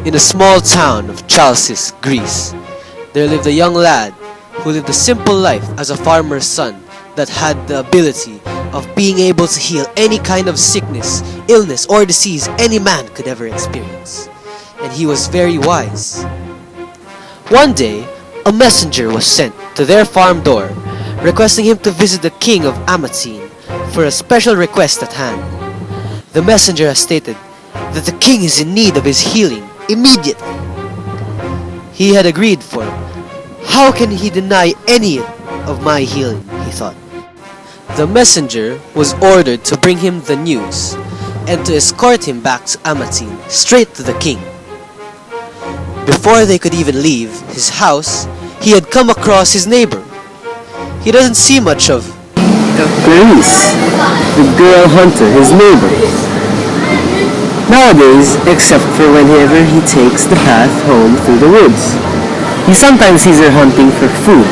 In a small town of Chalcis, Greece, there lived a young lad who lived a simple life as a farmer's son that had the ability of being able to heal any kind of sickness, illness, or disease any man could ever experience. And he was very wise. One day, a messenger was sent to their farm door, requesting him to visit the king of Amatine for a special request at hand. The messenger has stated that the king is in need of his healing immediately. He had agreed, for how can he deny any of my healing, he thought. The messenger was ordered to bring him the news and to escort him back to Amatine, straight to the king. Before they could even leave his house, he had come across his neighbor. He doesn't see much of Clarice, the girl hunter, his neighbor. Nowadays, except for whenever he takes the path home through the woods. He sometimes sees her hunting for food.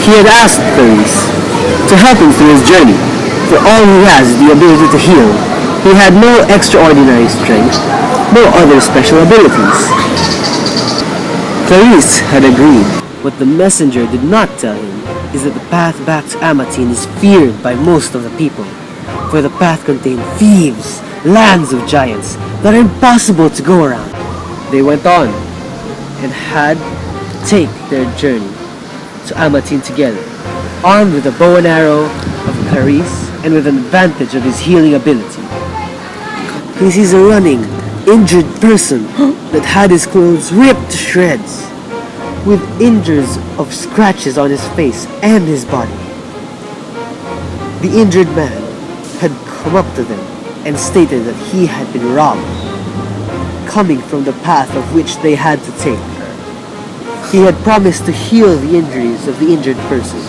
He had asked Clarice to help him through his journey, for all he has is the ability to heal. He had no extraordinary strength, no other special abilities. Clarice had agreed. What the messenger did not tell him is that the path back to Amatine is feared by most of the people, for the path contained thieves, lands of giants that are impossible to go around. They went on and had to take their journey to Amatine together, armed with a bow and arrow of Clarice and with an advantage of his healing ability. He sees a running, injured person that had his clothes ripped to shreds, with injuries of scratches on his face and his body. The injured man had come up to them and stated that he had been robbed, coming from the path of which they had to take. He had promised to heal the injuries of the injured person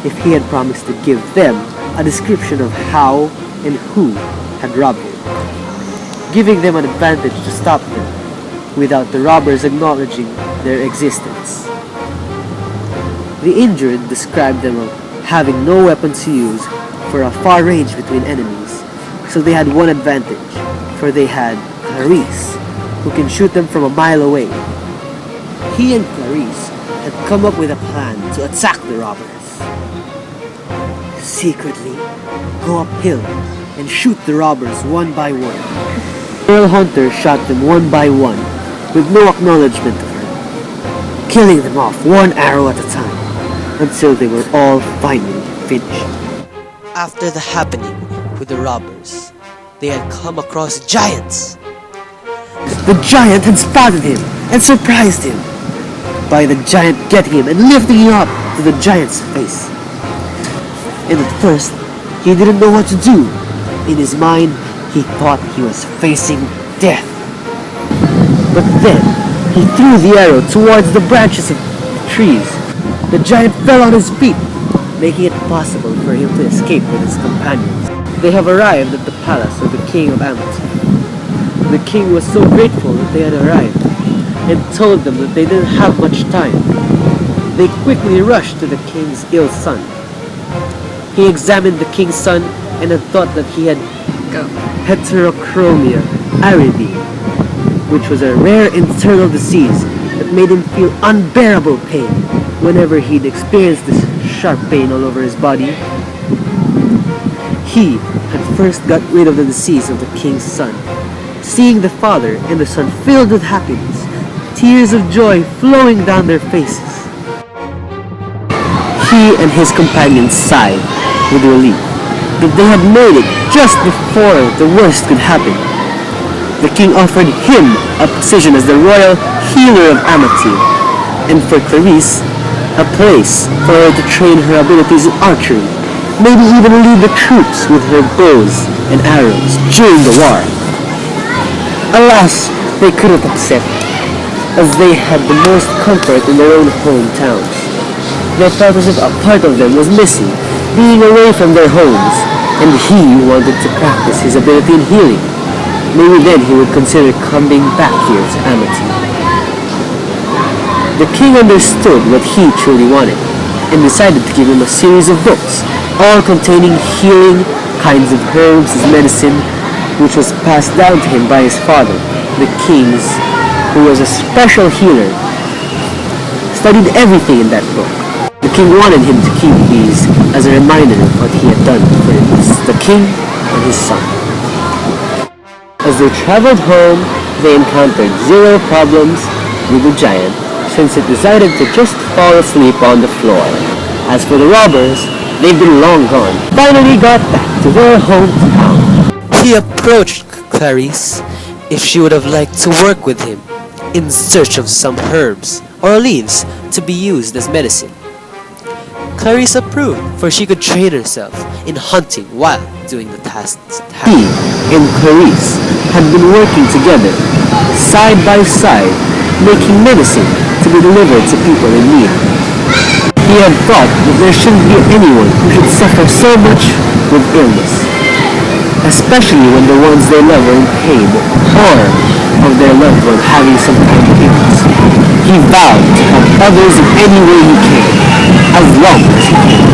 if he had promised to give them a description of how and who had robbed him, giving them an advantage to stop them without the robbers acknowledging their existence. The injured described them of having no weapon to use for a far range between enemies, so they had one advantage, for they had Clarice, who can shoot them from a mile away. He and Clarice had come up with a plan to attack the robbers. Secretly, go uphill and shoot the robbers one by one. Girl Hunter shot them one by one, with no acknowledgement of her, killing them off one arrow at a time, until they were all finally finished. After the happening with the robbers, they had come across giants. The giant had spotted him and surprised him by the giant getting him and lifting him up to the giant's face. And at first, he didn't know what to do. In his mind, he thought he was facing death. But then, he threw the arrow towards the branches of the trees. The giant fell on his feet, making it possible for him to escape with his companions. They have arrived at the palace of the king of Amatine. The king was so grateful that they had arrived, and told them that they didn't have much time. They quickly rushed to the king's ill son. He examined the king's son and had thought that he had heterochromia aridi, which was a rare internal disease that made him feel unbearable pain whenever he'd experienced this sharp pain all over his body. He had first got rid of the disease of the king's son. Seeing the father and the son filled with happiness, tears of joy flowing down their faces, he and his companions sighed with relief that they had made it just before the worst could happen. The king offered him a position as the royal healer of Amatine, and for Clarice, a place for her to train her abilities in archery, maybe even lead the troops with her bows and arrows during the war. Alas, they couldn't accept, as they had the most comfort in their own hometowns. They felt as if a part of them was missing, being away from their homes, and he wanted to practice his ability in healing. Maybe then he would consider coming back here to Amatine. The king understood what he truly wanted, and decided to give him a series of books, all containing healing, kinds of herbs as medicine, which was passed down to him by his father, the kings, who was a special healer, studied everything in that book. The king wanted him to keep these as a reminder of what he had done for the king and his son. As they traveled home, they encountered zero problems with the giant, since it decided to just fall asleep on the floor. As for the robbers, they've been long gone. Finally got back to their hometown. He approached Clarice if she would have liked to work with him in search of some herbs or leaves to be used as medicine. Clarice approved, for she could train herself in hunting while doing the tasks. He and Clarice had been working together, side by side, making medicine to be delivered to people in need. He had thought that there shouldn't be anyone who should suffer so much with illness, especially when the ones they love are in pain, or of their loved one having some kind of illness. He vowed to help others in any way he can, as long as he can.